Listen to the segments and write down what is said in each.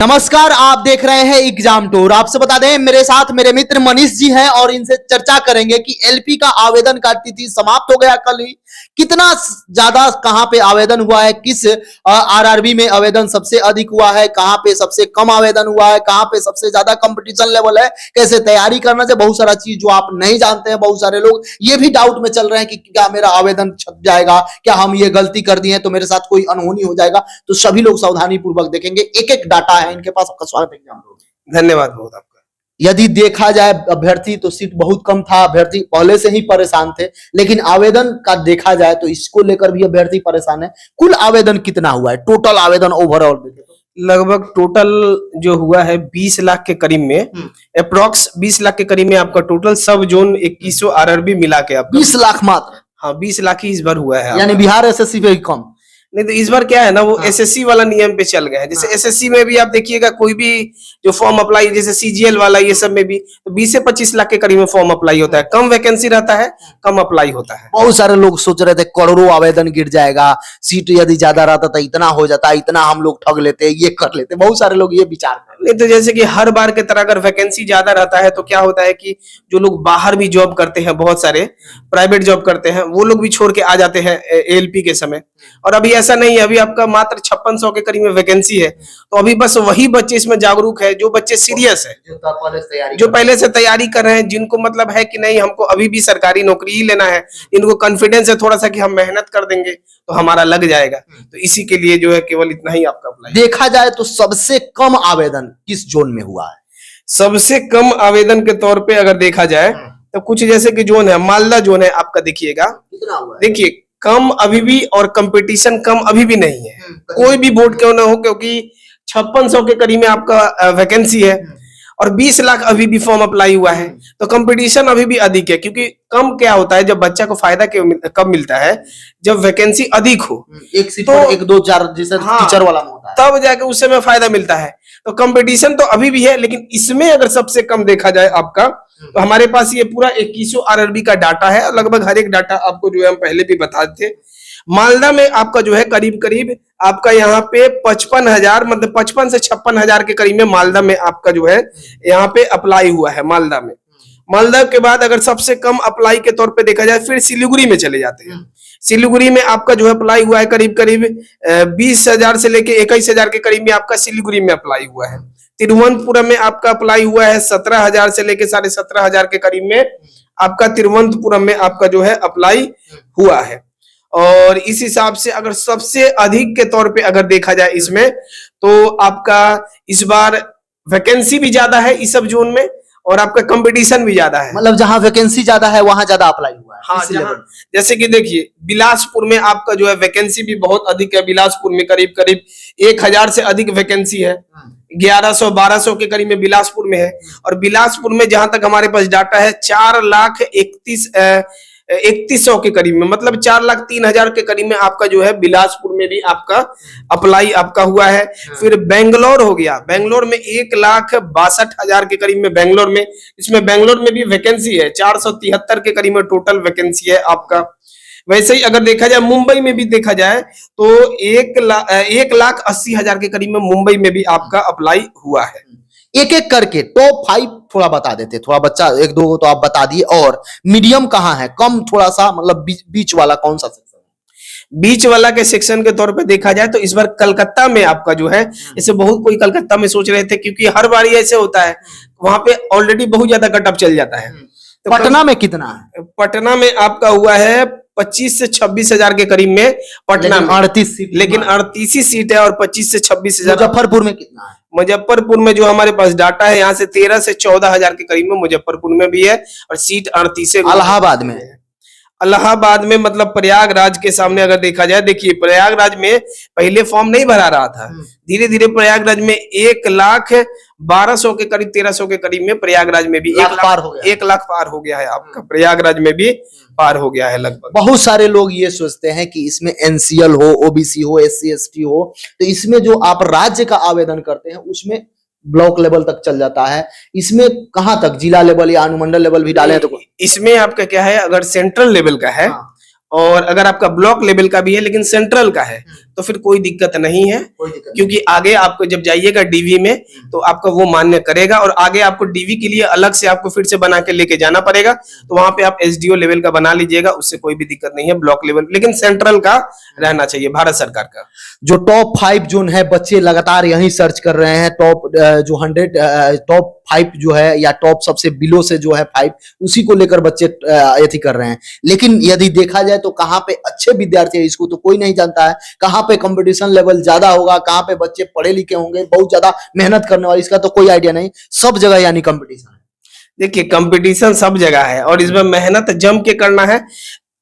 नमस्कार, आप देख रहे हैं एग्जाम टूर। आपसे बता दें, मेरे साथ मेरे मित्र मनीष जी हैं और इनसे चर्चा करेंगे कि एलपी का आवेदन का तिथि समाप्त हो गया कल ही। कितना ज्यादा कहां पे आवेदन हुआ है, किस आरआरबी में आवेदन सबसे अधिक हुआ है, कहां पे सबसे कम आवेदन हुआ है, कहां पे सबसे ज्यादा कंपटीशन लेवल है, कैसे तैयारी करना चाहिए, बहुत सारा चीज जो आप नहीं जानते हैं। बहुत सारे लोग ये भी डाउट में चल रहे हैं कि क्या मेरा आवेदन छप जाएगा, क्या हम ये गलती कर दिए तो मेरे साथ कोई अनहोनी हो जाएगा। तो सभी लोग सावधानी पूर्वक देखेंगे, एक एक डाटा है इनके पास। आपका स्वागत है। धन्यवाद बहुत आपका। यदि देखा जाए अभ्यर्थी तो सीट बहुत कम था, अभ्यर्थी पहले से ही परेशान थे, लेकिन आवेदन का देखा जाए तो इसको लेकर भी अभ्यर्थी परेशान है। कुल आवेदन कितना हुआ है, टोटल आवेदन ओवरऑल देखें तो लगभग टोटल जो हुआ है 20 लाख के करीब में, अप्रोक्स 20 लाख के करीब में आपका टोटल सब जोन 2100 आरआरबी मिला के आपका 20 लाख मात्र। हाँ 20 लाख ही इस बार हुआ है, यानी बिहार एसएससी पे कम। नहीं तो इस बार क्या है ना, वो एसएससी वाला नियम पे चल गया है। जैसे एसएससी में भी आप देखिएगा कोई भी जो फॉर्म अप्लाई, जैसे सीजीएल वाला, ये सब में भी तो 20 से 25 लाख के करीब में फॉर्म अप्लाई होता है। कम वैकेंसी रहता है, कम अप्लाई होता है। बहुत सारे लोग सोच रहे थे करोड़ों आवेदन गिर जाएगा, सीट यदि ज्यादा रहता तो इतना हो जाता, इतना हम लोग ठग लेते, ये कर लेते। बहुत सारे लोग ये विचार कर। नहीं तो जैसे कि हर बार के तरह अगर वैकेंसी ज्यादा रहता है तो क्या होता है कि जो लोग बाहर भी जॉब करते हैं, बहुत सारे प्राइवेट जॉब करते हैं, वो लोग भी छोड़ के आ जाते हैं एएलपी के समय। और अभी ऐसा नहीं है, अभी आपका मात्र 5600 के करीब में वैकेंसी है। तो अभी बस वही बच्चे इसमें जागरूक है, जो बच्चे सीरियस है, जो पहले से तैयारी कर रहे हैं, जिनको मतलब है कि नहीं हमको अभी भी सरकारी नौकरी ही लेना है, इनको कॉन्फिडेंस है थोड़ा सा कि हम मेहनत कर देंगे तो हमारा लग जाएगा। तो इसी के लिए जो है केवल इतना ही आपका अप्लाई। देखा जाए तो सबसे कम आवेदन किस जोन में हुआ है? सबसे कम आवेदन के तौर पे अगर देखा जाए तो कुछ जैसे कि जोन है, मालदा जोन है आपका, देखिएगा कितना हुआ है? देखिए कम अभी भी और कंपटीशन कम अभी भी नहीं है, कोई भी बोर्ड क्यों ना हो, क्योंकि 5600 के करीब में आपका वैकेंसी है और 20 लाख अभी भी फॉर्म अप्लाई हुआ है। तो कंपटीशन अभी भी अधिक है, क्योंकि कम क्या होता है, जब बच्चा को फायदा कब मिलता है, जब वैकेंसी अधिक हो, एक सीट पर 1 2 4 जैसे टीचर वाला में होता है, तब जाके उस समय फायदा मिलता है। तो कंपटीशन तो अभी भी है, लेकिन इसमें अगर सबसे कम देखा जाए आपका, तो हमारे पास ये पूरा 2100 आरआरबी का डाटा है। लगभग हर एक डाटा आपको जो है हम पहले भी बताते थे। मालदा में आपका जो है करीब करीब आपका यहाँ पे 55,000, मतलब 55 से 56,000 के करीब में मालदा में आपका जो है यहाँ पे अप्लाई हुआ है। मालदा में, मालदा के बाद अगर सबसे कम अप्लाई के तौर पे देखा जाए, फिर सिलीगुड़ी में चले जाते हैं। सिलीगुड़ी में आपका जो है अप्लाई हुआ है करीब करीब 20,000 से लेके 21,000 के करीब में आपका सिलीगुड़ी में अप्लाई हुआ है। तिरुवनंतपुरम में आपका अप्लाई हुआ है 17,000 से लेके 17,500 के करीब में आपका तिरुवनंतपुरम में आपका जो है अप्लाई हुआ है। और इस हिसाब से अगर सबसे अधिक के तौर पे अगर देखा जाए इसमें, तो आपका इस बार वैकेंसी भी ज्यादा है इस सब जोन में और आपका कंपटीशन भी ज्यादा है। मतलब जहां वैकेंसी ज्यादा है वहां ज्यादा अप्लाई हुआ है। हाँ, जैसे कि देखिए बिलासपुर में आपका जो है वैकेंसी भी बहुत अधिक है। बिलासपुर में करीब करीब 1000 से अधिक वैकेंसी है, 1100-1200 के करीब में बिलासपुर में है। और बिलासपुर में जहां तक हमारे पास डाटा है 4,31,000 के करीब में, मतलब 4,03,000 के करीब में आपका जो है बिलासपुर में भी आपका अप्लाई आपका हुआ है। फिर बेंगलोर हो गया, बेंगलोर में 1,62,000 के करीब में बेंगलोर में, इसमें बेंगलोर में भी वैकेंसी है 473 के करीब में टोटल वैकेंसी है आपका। वैसे ही अगर देखा जाए मुंबई में भी देखा जाए तो 1,80,000 के करीब में मुंबई में भी आपका अप्लाई हुआ है। एक एक करके टॉप 5 थोड़ा बता देते, थोड़ा बच्चा 1 2 तो आप बता दिए। और मीडियम कहाँ है, कम थोड़ा सा, मतलब बीच वाला कौन सा सेक्शन है? बीच वाला के सेक्शन के तौर पे देखा जाए तो इस बार कलकत्ता में आपका जो है, इसे बहुत कोई कलकत्ता में सोच रहे थे, क्योंकि हर बार ऐसे होता है, वहां पे ऑलरेडी बहुत ज्यादा कट ऑफ चल जाता है। तो पटना में कितना है? पटना में आपका हुआ है 25 से 26,000 के करीब में पटना में, 38 सीट, लेकिन 38 सीट है और 25 से 26,000। मुजफ्फरपुर में कितना है? मुजफ्फरपुर में जो हमारे पास डाटा है यहाँ से 13 से 14,000 के करीब में मुजफ्फरपुर में भी है और सीट 38 है। इलाहाबाद में, इलाहाबाद में मतलब प्रयागराज के सामने अगर देखा जाए, देखिए प्रयागराज में पहले फॉर्म नहीं भरा रहा था, धीरे धीरे प्रयागराज में 1,12,000 के करीब 1,300 के करीब में प्रयागराज में भी 1 लाख पार हो गया है आपका, प्रयागराज में भी पार हो गया है लगभग। बहुत सारे लोग ये सोचते हैं कि इसमें एनसीएल हो, ओबीसी हो, एससी एसटी हो, तो इसमें जो आप राज्य का आवेदन करते हैं उसमें ब्लॉक लेवल तक चल जाता है। इसमें कहां तक, जिला लेवल या अनुमंडल लेवल भी डाले तो? इसमें आपका क्या है, अगर सेंट्रल लेवल का है और अगर आपका ब्लॉक लेवल का भी है लेकिन सेंट्रल का है, तो फिर कोई दिक्कत नहीं है, कोई दिक्कत क्योंकि आगे आपको जब जाइएगा डीवी में तो आपका वो मान्य करेगा, और आगे आपको डीवी के लिए अलग से आपको फिर से बना के लेके जाना पड़ेगा। तो वहां पे आप एसडीओ लेवल का बना लीजिएगा, उससे कोई भी दिक्कत नहीं है, ब्लॉक लेवल, लेकिन सेंट्रल का रहना चाहिए, भारत सरकार का। जो टॉप 5 जोन है, बच्चे लगातार यही सर्च कर रहे हैं, टॉप जो 100 टॉप 5 जो है, या टॉप सबसे बिलो से जो है 5, उसी को लेकर बच्चे यही कर रहे हैं। लेकिन यदि देखा जाए तो कहाँ पे अच्छे विद्यार्थी है, इसको तो कोई नहीं जानता है। कहाँ पे कंपटीशन लेवल ज्यादा होगा, कहाँ पे बच्चे पढ़े लिखे होंगे, बहुत ज्यादा मेहनत करने वाले, इसका तो कोई आइडिया नहीं। सब जगह यानी कंपटीशन है। देखिए कंपटीशन सब जगह है, और इसमें मेहनत जम के करना है।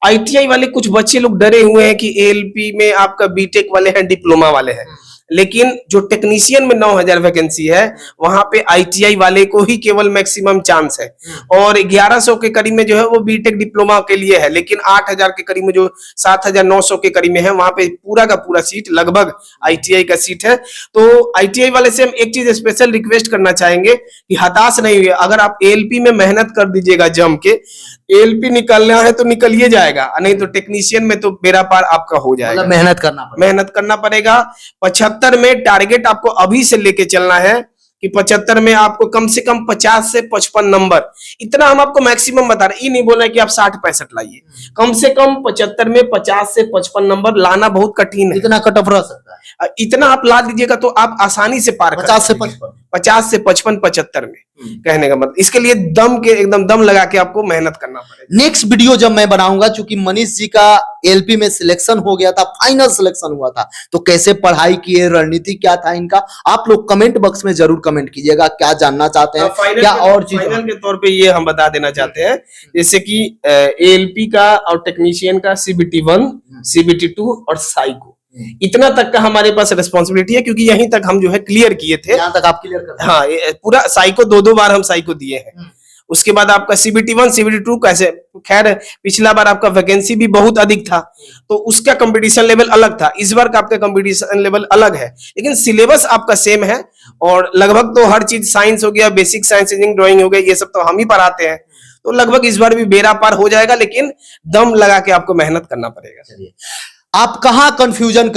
आईटीआई वाले कुछ बच्चे लोग डरे हुए हैं कि एएलपी में आपका बीटेक वाले हैं, डिप्लोमा वाले हैं, लेकिन जो टेक्नीशियन में 9000 वैकेंसी है, वहां पे आईटीआई वाले को ही केवल मैक्सिमम चांस है, और 1100 के करीब में जो है वो बीटेक डिप्लोमा के लिए है, लेकिन 8000 के करीब में जो 7900 के करीब में है, वहां पे पूरा का पूरा सीट लगभग आईटीआई का सीट है। तो आईटीआई वाले से हम एक चीज स्पेशल रिक्वेस्ट करना चाहेंगे कि हताश नहीं हुए, अगर आप एएलपी में मेहनत कर दीजिएगा जम के, एएलपी निकलना है तो निकलिए जाएगा, नहीं तो टेक्नीशियन में तो बेड़ा पार आपका हो जाएगा। मतलब मेहनत करना पड़ेगा। 75 में टारगेट आपको अभी से लेके चलना है कि 75 में आपको कम से कम 50 से 55 नंबर, इतना हम आपको मैक्सिमम बता रहे, ये नहीं बोला कि आप 60-65 लाइए, कम से कम 75 में 50 से 55 नंबर लाना बहुत कठिन है। इतना कट ऑफ रह सकता है, इतना आप ला दीजिएगा तो आप आसानी से पार 50 से 55, 50 से 55, 75 में, कहने का मतलब इसके लिए दम के एकदम दम लगा के आपको मेहनत करना पड़ेगा। नेक्स्ट वीडियो जब मैं बनाऊंगा, चूंकि मनीष जी का एलपी में सिलेक्शन हो गया था, फाइनल सिलेक्शन हुआ था, तो कैसे पढ़ाई किए, रणनीति क्या था इनका, आप लोग कमेंट बॉक्स में जरूर कमेंट कीजिएगा, क्या जानना चाहते हैं, क्या और चीज। फाइनल के तौर पे ये हम बता देना चाहते हैं, जैसे कि एएलपी का और टेक्नीशियन का CBT 1, CBT 2 और साइको, इतना तक का हमारे पास रिस्पॉन्सिबिलिटी है, क्योंकि यहीं तक हम जो है क्लियर किए थे। यहाँ तक आप क्लियर कर, हाँ, पूरा साइको 2-2 बार हम साइको दिए हैं। उसके बाद आपका CBT 1, CBT 2 कैसे, खैर पिछला बार आपका वैकेंसी भी बहुत अधिक था, तो उसका कंपटीशन लेवल अलग था, इस बार का आपका कंपटीशन लेवल अलग है, लेकिन सिलेबस आपका सेम है, और लगभग तो हर चीज, साइंस हो गया, बेसिक साइंस, इंजीनियरिंग, ड्राइंग हो गया, ये सब तो हम ही पढ़ाते हैं, तो लगभग इस बार भी बेड़ा पार हो जाएगा, लेकिन दम लगा के आपको मेहनत करना पड़ेगा। आप कहाँ कंफ्यूजन